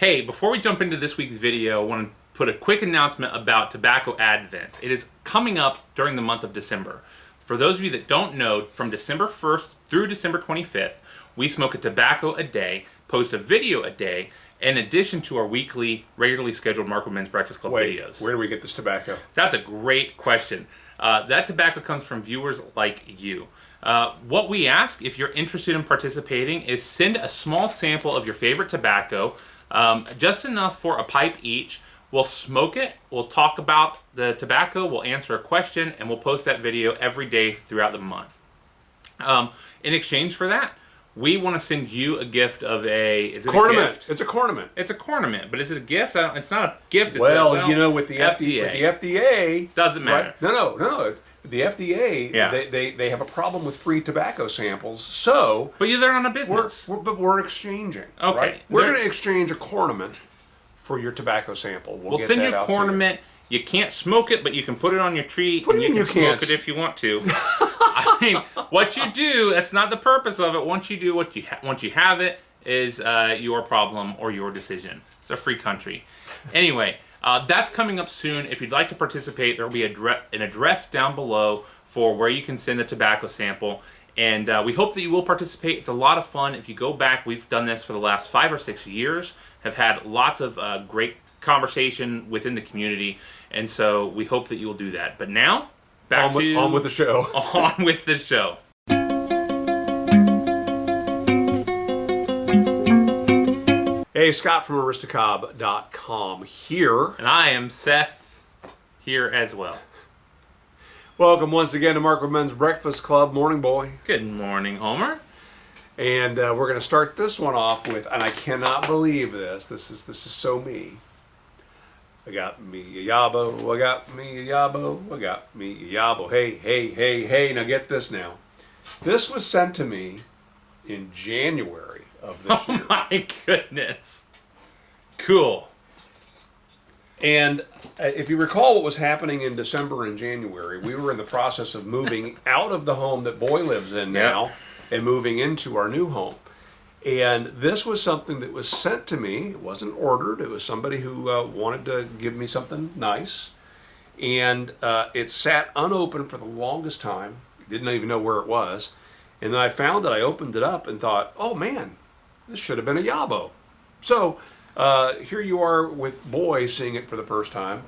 Hey, before we jump into this week's video, I want to put a quick announcement about Tobacco Advent. It is coming up during the month of December. For those of you that don't know, from December 1st through December 25th, we smoke a tobacco a day, post a video a day, in addition to our weekly, regularly scheduled Marco Men's Breakfast Club videos. Where do we get this tobacco? That's a great question. That tobacco comes from viewers like you. What we ask, if you're interested in participating, is send a small sample of your favorite tobacco, just enough for a pipe each. We'll smoke it, we'll talk about the tobacco, we'll answer a question, and we'll post that video every day throughout the month. In exchange for that, we want to send you a gift of a... Is it cornament. A gift? It's a cornament. It's a cornament, but is it a gift? It's not a gift. It's well, you know, with the FDA. With the FDA... Doesn't matter. Right? No. The FDA, they have a problem with free tobacco samples, so... But they're on a business. We're exchanging. Okay. Right? We're going to exchange a cornament for your tobacco sample. We'll send you a cornament. You can't smoke it, but you can put it on your tree. What do you mean you can't? Smoke it if you want to. I mean, what you do, that's not the purpose of it. Once you have it, is your problem or your decision. It's a free country. Anyway, that's coming up soon. If you'd like to participate, there will be an address down below for where you can send the tobacco sample. And we hope that you will participate. It's a lot of fun. If you go back, we've done this for the last 5 or 6 years, have had lots of great conversation within the community, and so we hope that you will do that. But now, on with the show. On with the show. Hey, Scott from Aristocob.com here. And I am Seth here as well. Welcome once again to Marco Men's Breakfast Club. Morning, boy. Good morning, Homer. And we're going to start this one off with, and I cannot believe this. This is so me. I got me a YABO. I got me a YABO. I got me a YABO. Hey. Now get this now. This was sent to me in January of this year. Oh my goodness. Cool. And if you recall what was happening in December and January, we were in the process of moving out of the home that Boy lives in now. Yep. And moving into our new home. And this was something that was sent to me. It wasn't ordered. It was somebody who wanted to give me something nice. And it sat unopened for the longest time. Didn't even know where it was. And then I found it. I opened it up and thought, oh man, this should have been a YABO. So here you are with Boy seeing it for the first time.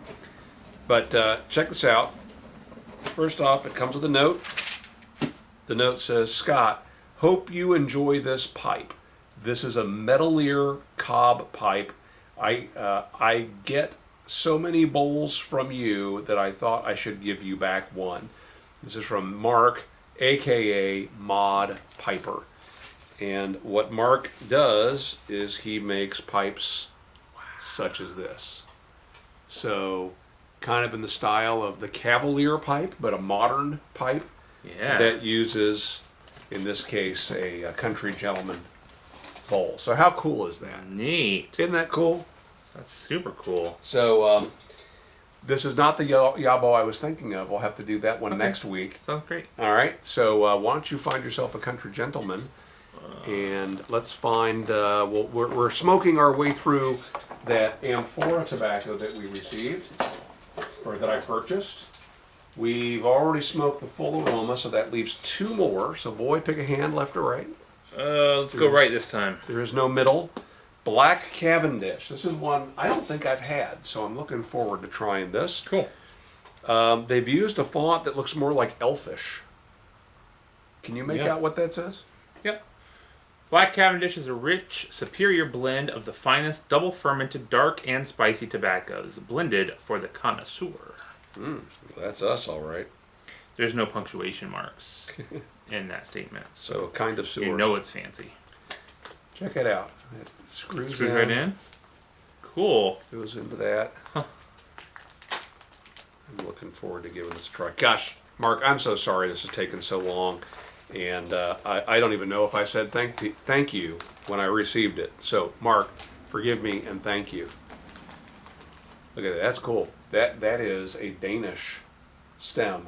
But check this out. First off, it comes with a note. The note says, Scott, hope you enjoy this pipe. This is a Metallier cob pipe. I get so many bowls from you that I thought I should give you back one. This is from Mark, a.k.a. Mod Piper. And what Mark does is he makes pipes such as this. So kind of in the style of the Cavalier pipe, but a modern pipe. Yeah. That uses, in this case, a country gentleman bowl. So how cool is that? Neat. Isn't that cool? That's super cool. So this is not the YABO I was thinking of. We'll have to do that one next week. Sounds great. All right. So why don't you find yourself a country gentleman, and let's find. We're smoking our way through that Amphora tobacco that we received, or that I purchased. We've already smoked the full aroma, so that leaves 2 more. So, Boy, pick a hand, left or right. Let's go right this time. There is no middle. Black Cavendish. This is one I don't think I've had, so I'm looking forward to trying this. Cool. They've used a font that looks more like elfish. Can you make out what that says? Yep. Black Cavendish is a rich, superior blend of the finest double-fermented dark and spicy tobaccos, blended for the connoisseur. That's us, all right. There's no punctuation marks in that statement. So kind of sewer. You know it's fancy. Check it out. It screws right in. Cool. Goes into that. Huh. I'm looking forward to giving this a try. Gosh, Mark, I'm so sorry this has taken so long. And I don't even know if I said thank you when I received it. So, Mark, forgive me and thank you. Look at that. That's cool. That is a Danish stem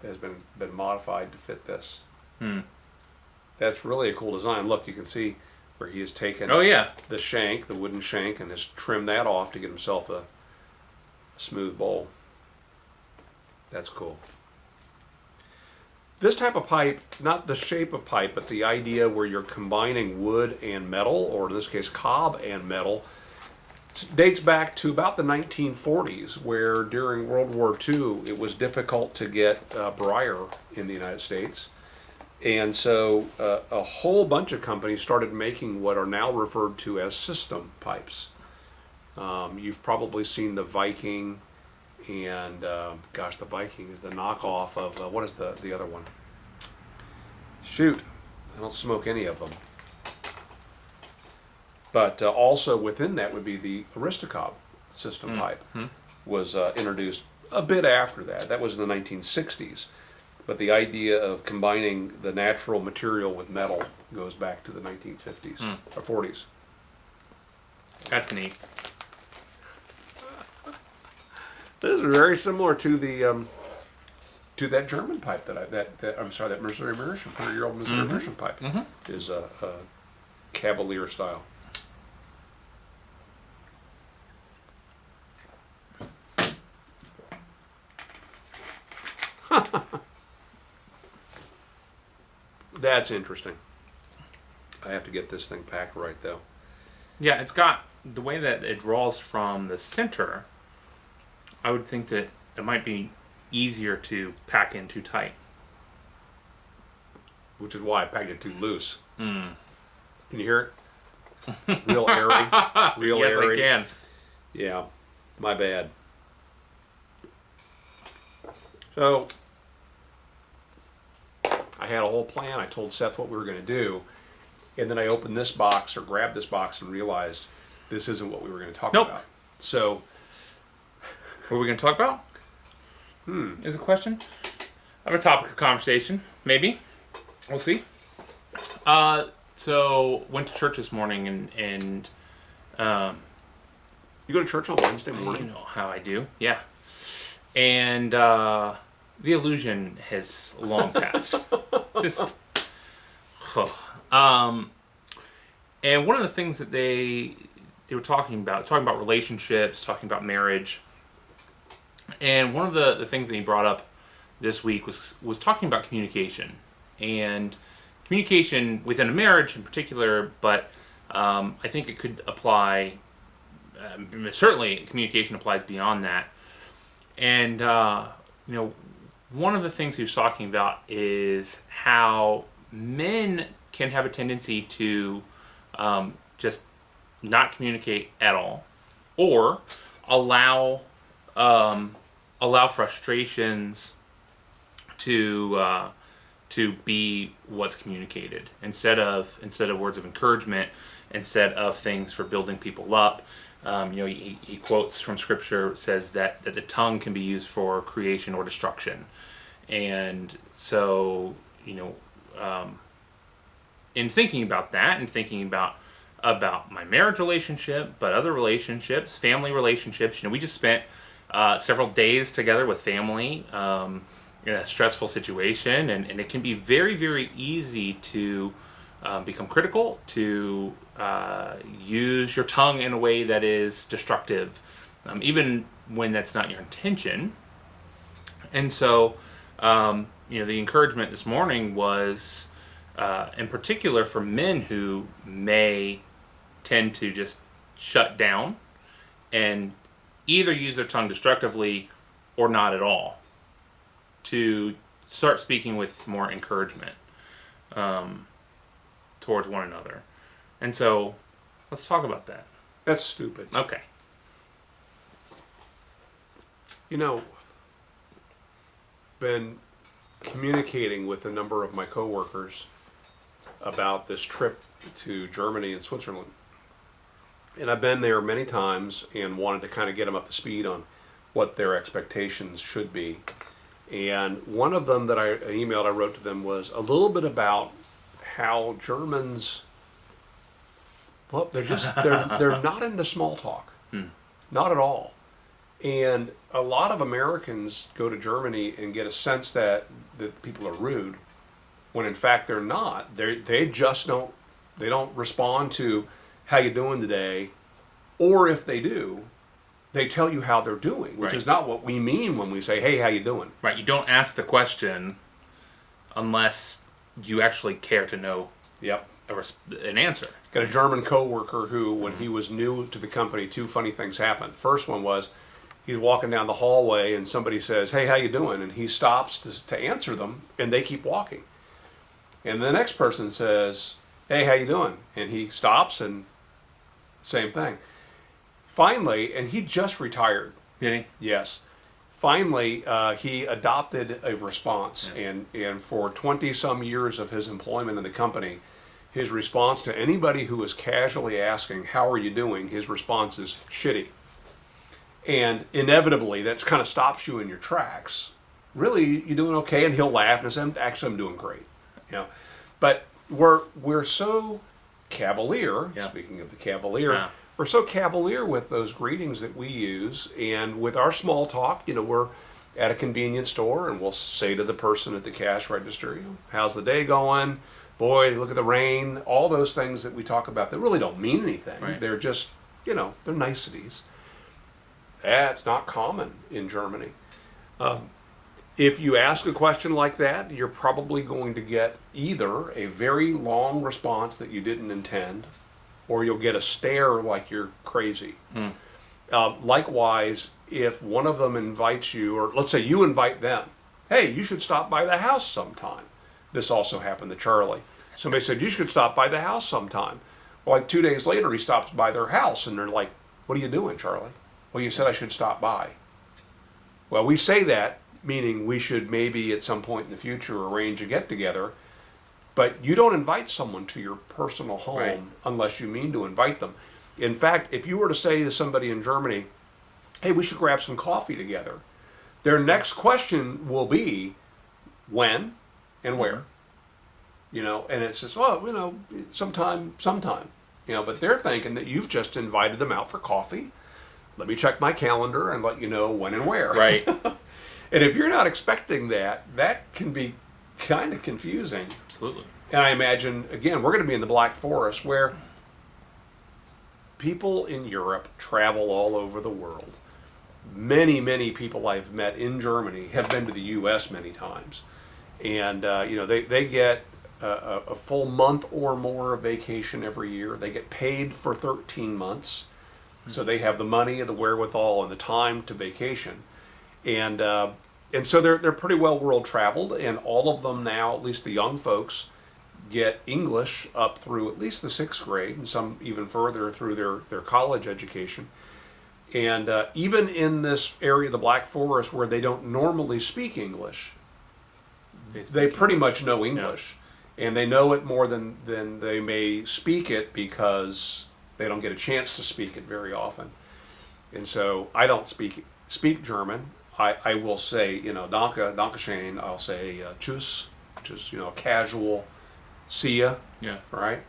that has been modified to fit this. That's really a cool design. Look, you can see where he has taken Oh yeah. the shank, the wooden shank, and has trimmed that off to get himself a smooth bowl. That's cool. This type of pipe, not the shape of pipe, but the idea where you're combining wood and metal, or in this case cob and metal, dates back to about the 1940s, where during World War II it was difficult to get briar in the United States. And so a whole bunch of companies started making what are now referred to as system pipes. You've probably seen the Viking, and gosh, the Viking is the knockoff of, what is the other one? Shoot, I don't smoke any of them. But also within that would be the Aristocob system pipe, was introduced a bit after that. That was in the 1960s. But the idea of combining the natural material with metal goes back to the 1950s or 40s. That's neat. This is very similar to the to that German pipe that Missouri Meerschaum, 100-year-old Missouri Meerschaum pipe is a Cavalier style. That's interesting. I have to get this thing packed right, though. Yeah, it's got the way that it draws from the center. I would think that it might be easier to pack in too tight. Which is why I packed it too loose. Can you hear it? Real airy. Real yes, airy. I can. Yeah, my bad. So, I had a whole plan. I told Seth what we were going to do. And then I opened this box or grabbed this box and realized this isn't what we were going to talk about. So, what are we going to talk about? Is a question. I have a topic of conversation. Maybe. We'll see. So, went to church this morning and you go to church on Wednesday morning? You know how I do. Yeah. And the illusion has long passed. Just... and one of the things that they were talking about relationships, talking about marriage, and one of the things that he brought up this week was talking about communication, and communication within a marriage in particular, but I think it could apply, certainly communication applies beyond that. And, one of the things he was talking about is how men can have a tendency to just not communicate at all, or allow frustrations to be what's communicated instead of words of encouragement, instead of things for building people up. He quotes from scripture, says that the tongue can be used for creation or destruction, and so in thinking about that and thinking about my marriage relationship, but other relationships, family relationships, we just spent several days together with family in a stressful situation, and it can be very, very easy to become critical, to use your tongue in a way that is destructive, even when that's not your intention. And so, the encouragement this morning was, in particular for men who may tend to just shut down and either use their tongue destructively or not at all, to start speaking with more encouragement towards one another. And so, let's talk about that. That's stupid. Okay. Been communicating with a number of my coworkers about this trip to Germany and Switzerland. And I've been there many times and wanted to kind of get them up to speed on what their expectations should be. And one of them an email I wrote to them was a little bit about how Germans, well, they're not into small talk. Not at all. And a lot of Americans go to Germany and get a sense that people are rude, when in fact they're not. They just don't They don't respond to how you doing today, or if they do, they tell you how they're doing, which is not what we mean when we say, hey, how you doing? Right. You don't ask the question unless you actually care to know an answer. Got a German coworker who, when he was new to the company, two funny things happened. First one was he's walking down the hallway and somebody says, hey, how you doing? And he stops to answer them, and they keep walking. And the next person says, hey, how you doing? And he stops, and same thing. Finally, and he just retired. Did he? Yes. Finally, he adopted a response, and for 20-some years of his employment in the company, his response to anybody who was casually asking, how are you doing, his response is shitty. And inevitably, that kind of stops you in your tracks. Really, you doing okay? And he'll laugh and say, actually, I'm doing great. You know, but we're so cavalier, speaking of the cavalier, we're so cavalier with those greetings that we use, and with our small talk, you know, we're at a convenience store and we'll say to the person at the cash register, you know, how's the day going? Boy, look at the rain. All those things that we talk about that really don't mean anything. Right. They're just, you know, they're niceties. That's not common in Germany. If you ask a question like that, you're probably going to get either a very long response that you didn't intend, or you'll get a stare like you're crazy. Likewise, if one of them invites you, or let's say you invite them, hey, you should stop by the house sometime. This also happened to Charlie. Somebody said, you should stop by the house sometime. Well, like 2 days later, he stops by their house, and they're like, what are you doing, Charlie? Well, you said I should stop by. Well, we say that, meaning we should maybe at some point in the future arrange a get-together, but you don't invite someone to your personal home unless you mean to invite them. In fact, if you were to say to somebody in Germany, hey, we should grab some coffee together, their next question will be, when and where? You know, and it says, well, you know, sometime, you know, but they're thinking that you've just invited them out for coffee. Let me check my calendar and let you know when and where. Right. And if you're not expecting that, that can be kind of confusing. Absolutely. And I imagine, again, we're going to be in the Black Forest where people in Europe travel all over the world. Many, many people I've met in Germany have been to the U.S. many times. And, you know, they get a full month or more of vacation every year. They get paid for 13 months. So they have the money, the wherewithal, and the time to vacation. And so they're pretty well world traveled, and all of them now, at least the young folks, get English up through at least the 6th grade, and some even further through their college education. And even in this area of the Black Forest where they don't normally speak English, they pretty much know English. Yeah. And they know it more than they may speak it because they don't get a chance to speak it very often. And so I don't speak German. I will say, you know, danke schön. I'll say tschüss, which is, you know, casual see ya. Yeah. Right?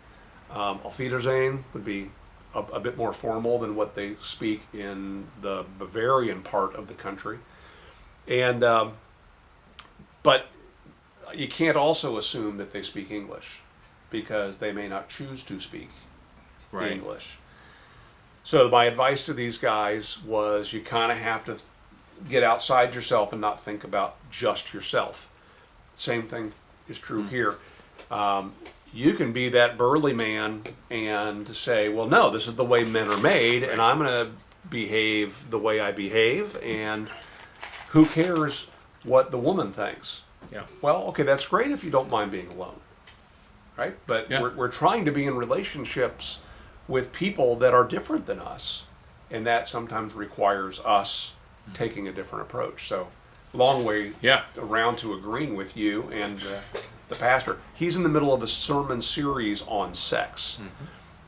Auf Wiedersehen would be a bit more formal than what they speak in the Bavarian part of the country. And but you can't also assume that they speak English because they may not choose to speak English. So my advice to these guys was you kind of have to get outside yourself and not think about just yourself. Same thing is true here. You can be that burly man and say, well, no, this is the way men are made, and I'm going to behave the way I behave, and who cares what the woman thinks? Yeah. Well, okay, that's great if you don't mind being alone, right? But we're trying to be in relationships with people that are different than us, and that sometimes requires us taking a different approach. So, long way around to agreeing with you and the pastor. He's in the middle of a sermon series on sex,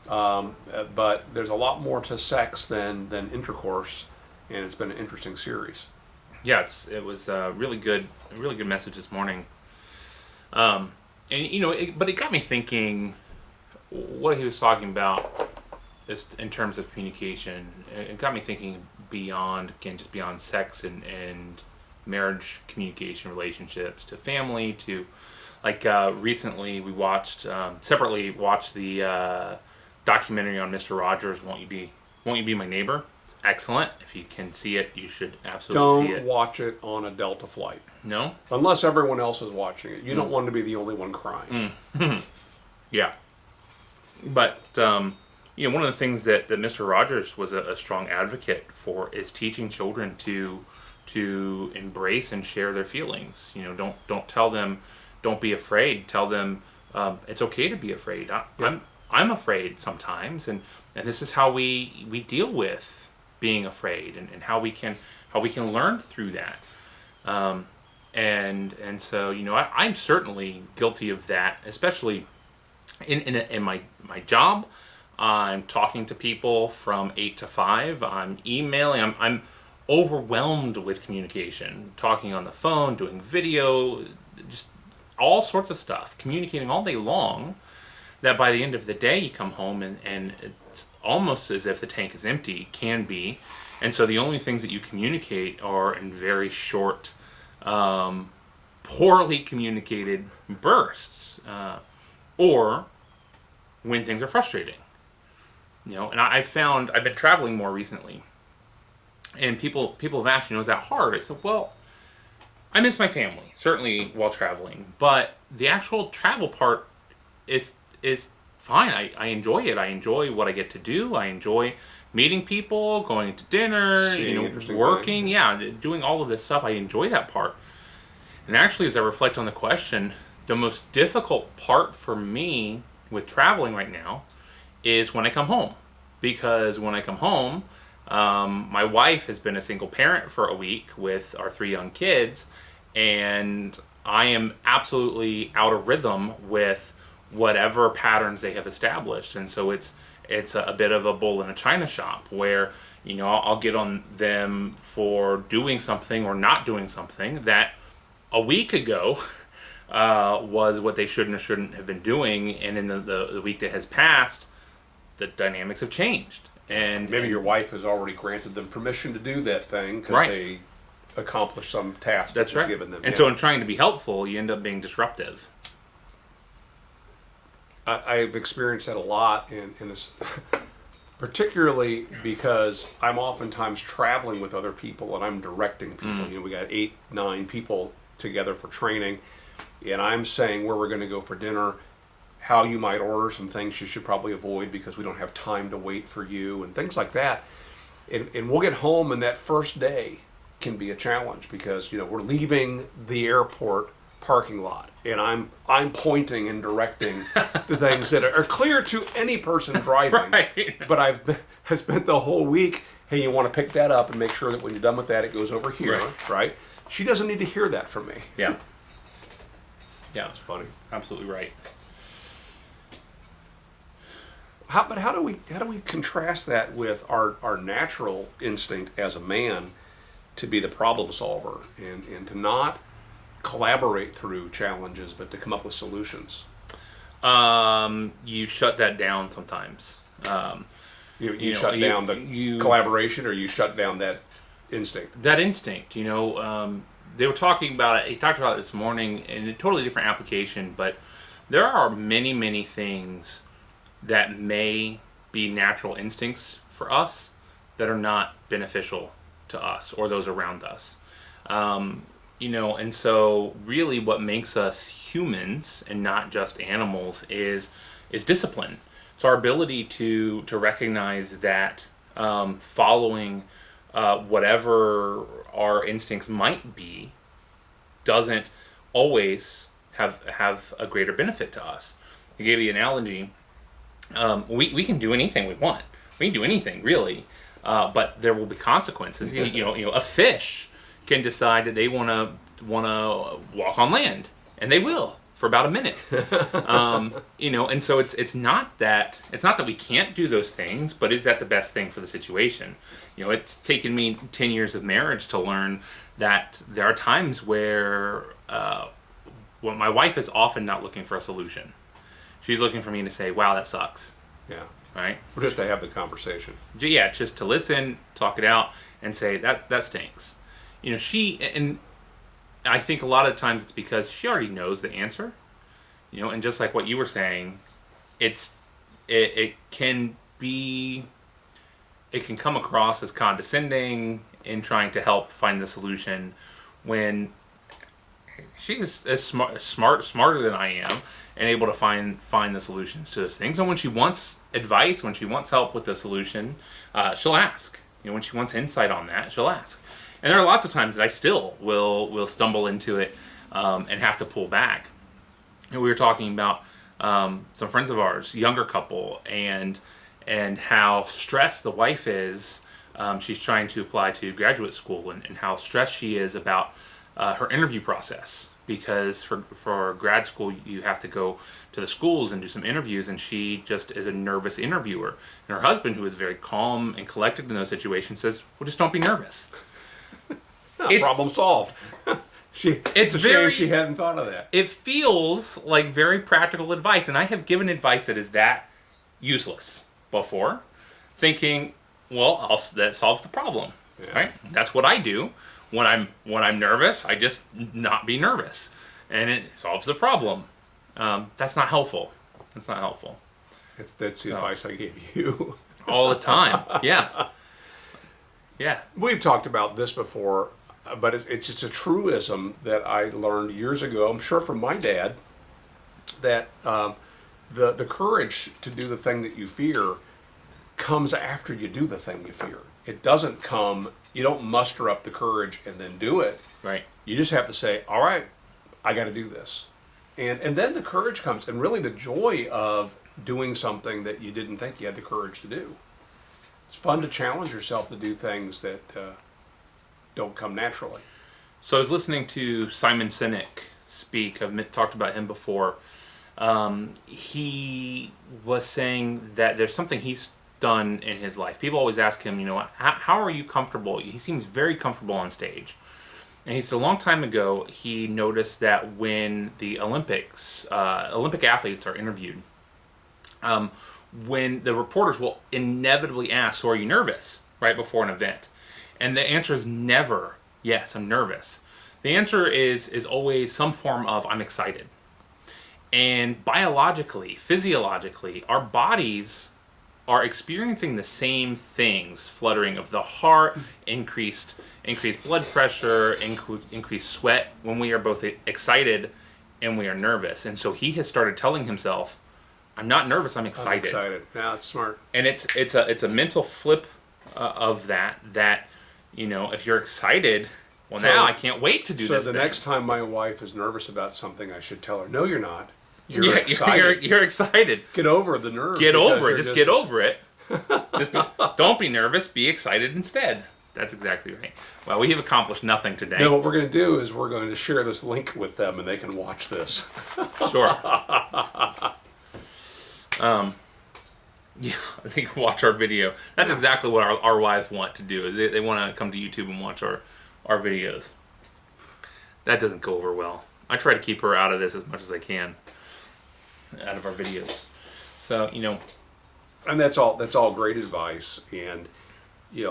but there's a lot more to sex than intercourse, and it's been an interesting series. Yeah, it was a really good message this morning. And you know, but it got me thinking what he was talking about is in terms of communication. It got me thinking beyond sex and marriage communication, relationships, to family, to recently we watched separately watched the documentary on Mr. Rogers. Won't you be my neighbor? It's excellent. If you can see it, you should absolutely see it. Don't watch it on a Delta flight. No? Unless everyone else is watching it. You don't want to be the only one crying. Yeah. But, one of the things that Mr. Rogers was a strong advocate for is teaching children to embrace and share their feelings. Don't tell them, don't be afraid. Tell them it's okay to be afraid. I'm afraid sometimes, and this is how we deal with being afraid, and how we can learn through that. And so I'm certainly guilty of that, especially in my job. I'm talking to people from 8 to 5. I'm emailing. I'm overwhelmed with communication, talking on the phone, doing video, just all sorts of stuff, communicating all day long, that by the end of the day you come home and it's almost as if the tank is empty, can be. And so the only things that you communicate are in very short, poorly communicated bursts, or when things are frustrating. And I've been traveling more recently, and people have asked, is that hard? I said, well, I miss my family, certainly while traveling, but the actual travel part is fine. I enjoy it. I enjoy what I get to do. I enjoy meeting people, going to dinner, working, doing all of this stuff. I enjoy that part. And actually, as I reflect on the question, the most difficult part for me with traveling right now is when I come home. Because when I come home, my wife has been a single parent for a week with our 3 young kids, and I am absolutely out of rhythm with whatever patterns they have established. And so it's a bit of a bull in a china shop where, I'll get on them for doing something or not doing something that a week ago was what they should or shouldn't have been doing, and in the week that has passed, the dynamics have changed. And maybe your wife has already granted them permission to do that thing because they accomplished some task that's right. given them. And so in trying to be helpful, you end up being disruptive. I've experienced that a lot in this, particularly because I'm oftentimes traveling with other people and I'm directing people. We got 8, 9 people together for training, and I'm saying where we're going to go for dinner, how you might order some things you should probably avoid because we don't have time to wait for you, and things like that. And we'll get home, and that first day can be a challenge because we're leaving the airport parking lot, and I'm pointing and directing the things that are clear to any person driving. Right. But I've spent the whole week, hey, you want to pick that up and make sure that when you're done with that, it goes over here, right? She doesn't need to hear that from me. Yeah. Yeah, it's funny. Absolutely right. But how do we contrast that with our natural instinct as a man to be the problem solver and to not collaborate through challenges, but to come up with solutions? You shut that down sometimes. You shut down the collaboration, or you shut down that instinct? That instinct, they were talking about it. He talked about it this morning in a totally different application, but there are many, many things that may be natural instincts for us that are not beneficial to us or those around us. And so really what makes us humans and not just animals is discipline. It's our ability to recognize that following whatever our instincts might be doesn't always have a greater benefit to us. I gave you an analogy. We can do anything we want. We can do anything really, but there will be consequences. A fish can decide that they want to walk on land, and they will for about a minute. And so it's not that we can't do those things, but is that the best thing for the situation? It's taken me 10 years of marriage to learn that there are times where my wife is often not looking for a solution. She's looking for me to say, wow, that sucks. Yeah. Right? Or just to have the conversation. Yeah, just to listen, talk it out, and say, that stinks. And I think a lot of times it's because she already knows the answer. And just like what you were saying, it can come across as condescending in trying to help find the solution when she's as smarter than I am and able to find the solutions to those things. And when she wants advice, when she wants help with the solution, she'll ask. When she wants insight on that, she'll ask. And there are lots of times that I still will stumble into it and have to pull back. And we were talking about some friends of ours, younger couple, and how stressed the wife is. She's trying to apply to graduate school, and how stressed she is about her interview process, because for grad school you have to go to the schools and do some interviews, and she just is a nervous interviewer. And her husband, who is very calm and collected in those situations, says, well, just don't be nervous. Problem solved. It's a shame she hadn't thought of that. It feels like very practical advice, and I have given advice that is that useless before, thinking, well, that solves the problem, right? That's what I do. When I'm nervous, I just not be nervous, and it solves the problem. That's not helpful. That's not helpful. That's the advice I gave you all the time. Yeah. We've talked about this before, but it's just a truism that I learned years ago. I'm sure from my dad, that the courage to do the thing that you fear comes after you do the thing you fear. It doesn't come. You don't muster up the courage and then do it. Right. You just have to say, all right, I got to do this. And then the courage comes, and really the joy of doing something that you didn't think you had the courage to do. It's fun to challenge yourself to do things that don't come naturally. So I was listening to Simon Sinek speak. I've talked about him before. He was saying that there's something he's done in his life. People always ask him, how are you comfortable? He seems very comfortable on stage. And he said a long time ago, he noticed that when the Olympic athletes are interviewed, when the reporters will inevitably ask, so are you nervous, right before an event? And the answer is never, yes, I'm nervous. The answer is always some form of, I'm excited. And biologically, physiologically, our bodies are experiencing the same things: fluttering of the heart, increased blood pressure, increased sweat when we are both excited and we are nervous. And so he has started telling himself, I'm not nervous, I'm excited. I'm excited. Yeah, it's smart. And it's a mental flip of that if you're excited, well, now I can't wait to do this. So the next time my wife is nervous about something, I should tell her, no, you're not. You're excited. You're excited. Get over the nerves. Get over it. Just get over it. Don't be nervous. Be excited instead. That's exactly right. Well, we have accomplished nothing today. No, what we're going to do is we're going to share this link with them, and they can watch this. Sure. Yeah, I think watch our video. That's exactly what our wives want to do. Is they want to come to YouTube and watch our videos. That doesn't go over well. I try to keep her out of this as much as I can, out of our videos. So and that's all great advice. And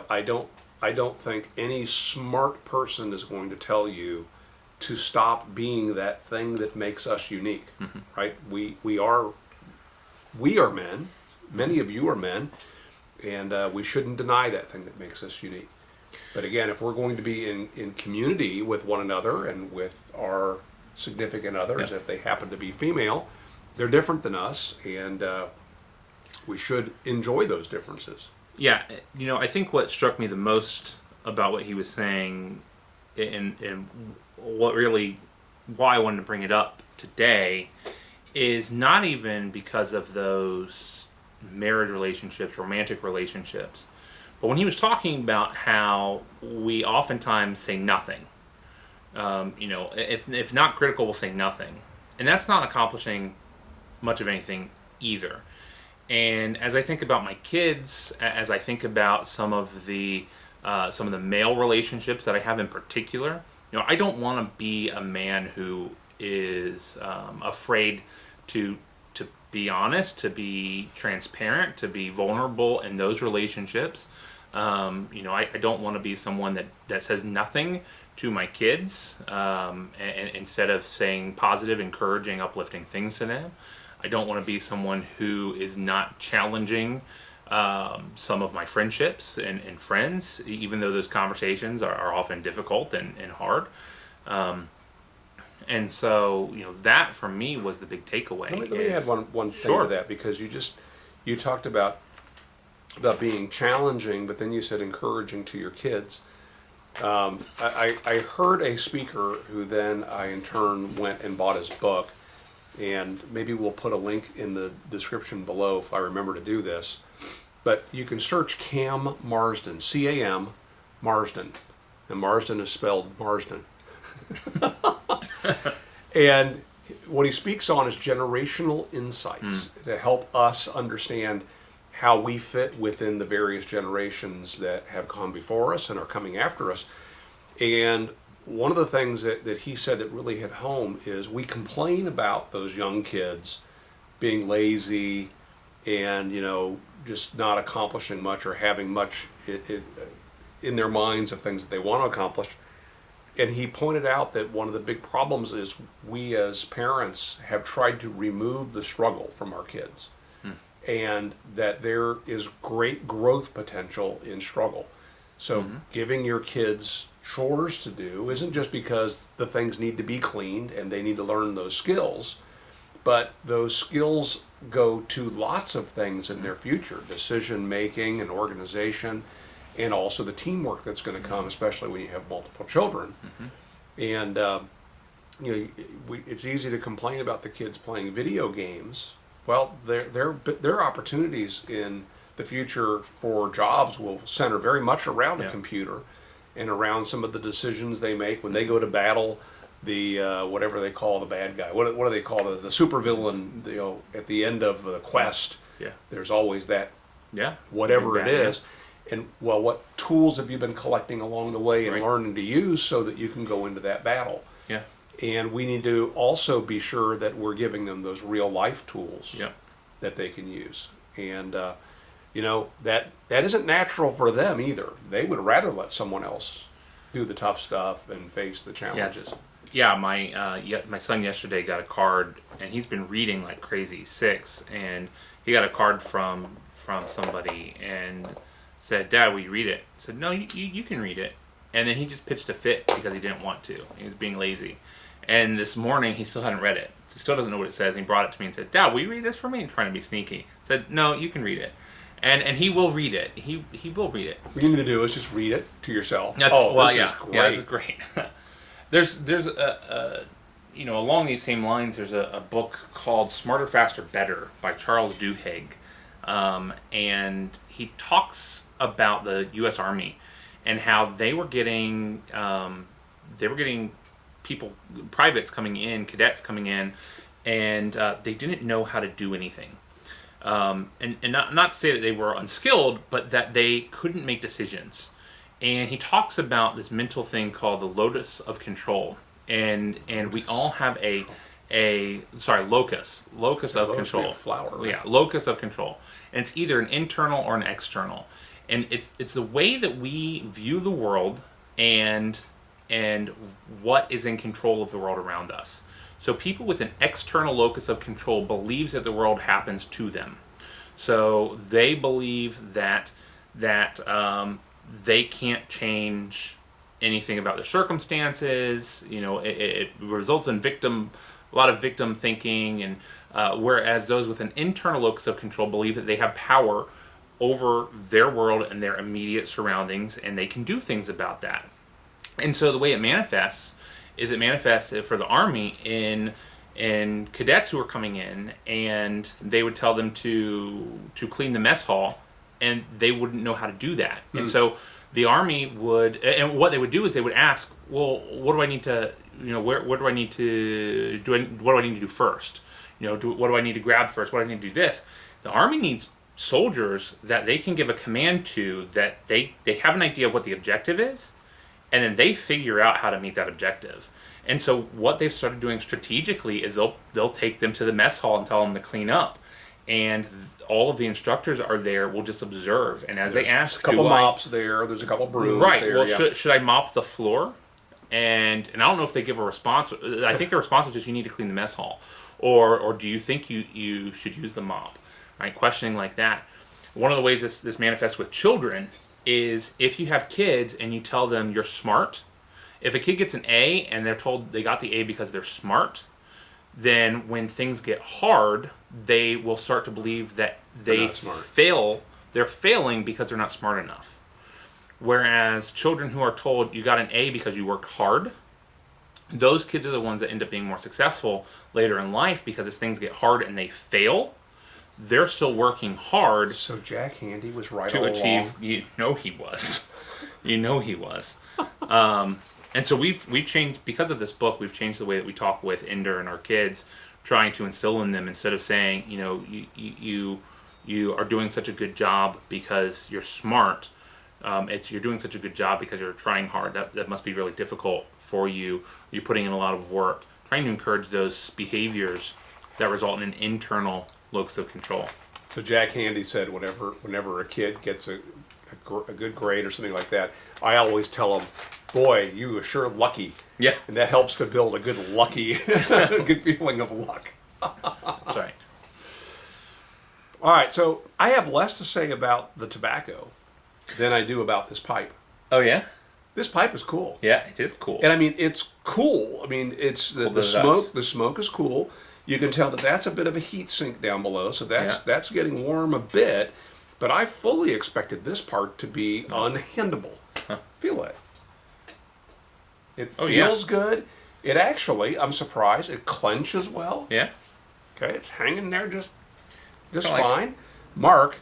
I don't think any smart person is going to tell you to stop being that thing that makes us unique. Mm-hmm. Right? We are men. Many of you are men, and we shouldn't deny that thing that makes us unique. But again, if we're going to be in community with one another and with our significant others, if they happen to be female, they're different than us, and we should enjoy those differences. Yeah, I think what struck me the most about what he was saying, and why I wanted to bring it up today, is not even because of those marriage relationships, romantic relationships, but when he was talking about how we oftentimes say nothing. If not critical, we'll say nothing, and that's not accomplishing much of anything either. And as I think about my kids, as I think about some of the male relationships that I have in particular, I don't want to be a man who is afraid to be honest, to be transparent, to be vulnerable in those relationships. I don't want to be someone that says nothing to my kids, and instead of saying positive, encouraging, uplifting things to them. I don't want to be someone who is not challenging some of my friendships and friends, even though those conversations are often difficult and hard. And so, that for me was the big takeaway. Let me add one thing Sure. to that, because you talked about being challenging, but then you said encouraging to your kids. I heard a speaker who then I in turn went and bought his book, and maybe we'll put a link in the description below if I remember to do this. But you can search Cam Marsden, C-A-M, Marsden, and Marsden is spelled Marsden. And what he speaks on is generational insights to help us understand how we fit within the various generations that have come before us and are coming after us. And one of the things that he said that really hit home is we complain about those young kids being lazy and, just not accomplishing much or having much in their minds of things that they want to accomplish. And he pointed out that one of the big problems is we as parents have tried to remove the struggle from our kids. And that there is great growth potential in struggle. So giving your kids chores to do isn't just because the things need to be cleaned and they need to learn those skills, but those skills go to lots of things in their future, decision making and organization, and also the teamwork that's going to come, especially when you have multiple children. And it's easy to complain about the kids playing video games. Well, their opportunities in the future for jobs will center very much around a computer and around some of the decisions they make when they go to battle the whatever they call the bad guy. What do they call the supervillain? At the end of the quest, there's always that whatever it is. And what tools have you been collecting along the way and learning to use so that you can go into that battle? And we need to also be sure that we're giving them those real life tools that they can use. And that isn't natural for them either. They would rather let someone else do the tough stuff and face the challenges. Yeah, my son yesterday got a card, and he's been reading like crazy, 6, and he got a card from somebody and said, "Dad, will you read it?" I said, "No, you can read it." And then he just pitched a fit because he didn't want to. He was being lazy. And this morning, he still hadn't read it. He still doesn't know what it says. And he brought it to me and said, "Dad, will you read this for me?" And trying to be sneaky. I said, "No, you can read it." And he will read it. He will read it. What you need to do is just read it to yourself. This is great. Yeah, this is great. There's along these same lines, there's a book called Smarter, Faster, Better by Charles Duhigg. And he talks about the U.S. Army and how they were getting people, privates coming in, cadets coming in, and they didn't know how to do anything. And not to say that they were unskilled, but that they couldn't make decisions. And he talks about this mental thing called the locus of control. And we all have locus of control. Flower. Right? Yeah, locus of control. And it's either an internal or an external. And it's the way that we view the world and what is in control of the world around us. So people with an external locus of control believes that the world happens to them. So they believe that they can't change anything about their circumstances. It results in a lot of victim thinking, and whereas those with an internal locus of control believe that they have power over their world and their immediate surroundings, and they can do things about that. And so the way it manifests for the Army in cadets who are coming in, and they would tell them to clean the mess hall, and they wouldn't know how to do that. And so the Army would, and what they would do is they would ask, well, what do I need to, what do I need to do? What do I need to do first? What do I need to grab first? What do I need to do this? The Army needs soldiers that they can give a command to, that they have an idea of what the objective is, and then they figure out how to meet that objective. And so what they've started doing strategically is they'll take them to the mess hall and tell them to clean up. And all of the instructors are there, will just observe. And as they ask, a couple mops there, there's a couple brooms right, there. Well, should I mop the floor? and I don't know if they give a response. I think the response is just you need to clean the mess hall, or do you think you should use the mop? Right, questioning like that. One of the ways this manifests with children is if you have kids and you tell them you're smart. If a kid gets an A and they're told they got the A because they're smart, then when things get hard, they will start to believe that they fail. They're failing because they're not smart enough. Whereas children who are told you got an A because you worked hard, those kids are the ones that end up being more successful later in life because as things get hard and they fail, they're still working hard. So Jack Handy was right to all achieve. along. You know he was. And so we've changed because of this book. We've changed the way that we talk with Ender and our kids, trying to instill in them instead of saying, you are doing such a good job because you're smart. You're doing such a good job because you're trying hard. That must be really difficult for you. You're putting in a lot of work. Trying to encourage those behaviors that result in an internal locus of control. So Jack Handy said whenever a kid gets a good grade or something like that, I always tell them, boy, you are sure lucky. Yeah. And that helps to build a good good feeling of luck. That's right. All right, so I have less to say about the tobacco than I do about this pipe. Oh, yeah? This pipe is cool. Yeah, it is cool. And I mean, it's cool. I mean, it's the smoke. The smoke is cool. You can tell that that's a bit of a heat sink down below, so that's getting warm a bit. But I fully expected this part to be unhandleable. Huh. Feel it. It feels good. It actually, I'm surprised, it clenches well. Yeah. Okay, it's hanging there just Kinda fine. Mark,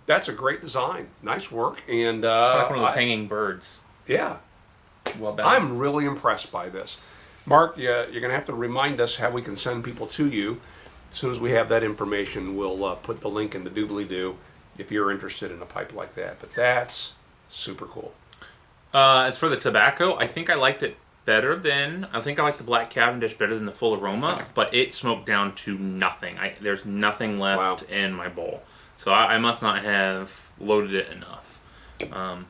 that's a great design. Nice work. And like one of those hanging birds. Yeah. Well done. I'm really impressed by this. Mark, you're going to have to remind us how we can send people to you. As soon as we have that information, we'll put the link in the doobly-doo if you're interested in a pipe like that. But that's super cool. As for the tobacco, I think I liked it better than... I think I liked the Black Cavendish better than the Full Aroma, but it smoked down to nothing. There's nothing left in my bowl. So I must not have loaded it enough.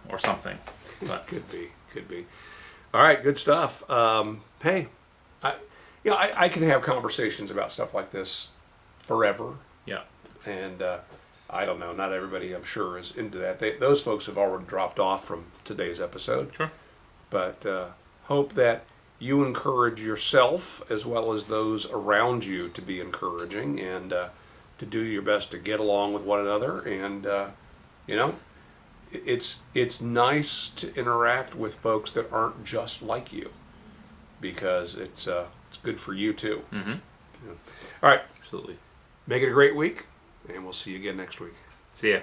Or something. But. Could be. All right, good stuff. Hey, I can have conversations about stuff like this forever. Yeah. And I don't know, not everybody, I'm sure, is into that. Those folks have already dropped off from today's episode. Sure. But hope that you encourage yourself as well as those around you to be encouraging and to do your best to get along with one another. And, it's nice to interact with folks that aren't just like you because it's good for you too. Mm-hmm. All right. Absolutely. Make it a great week, and we'll see you again next week. See ya.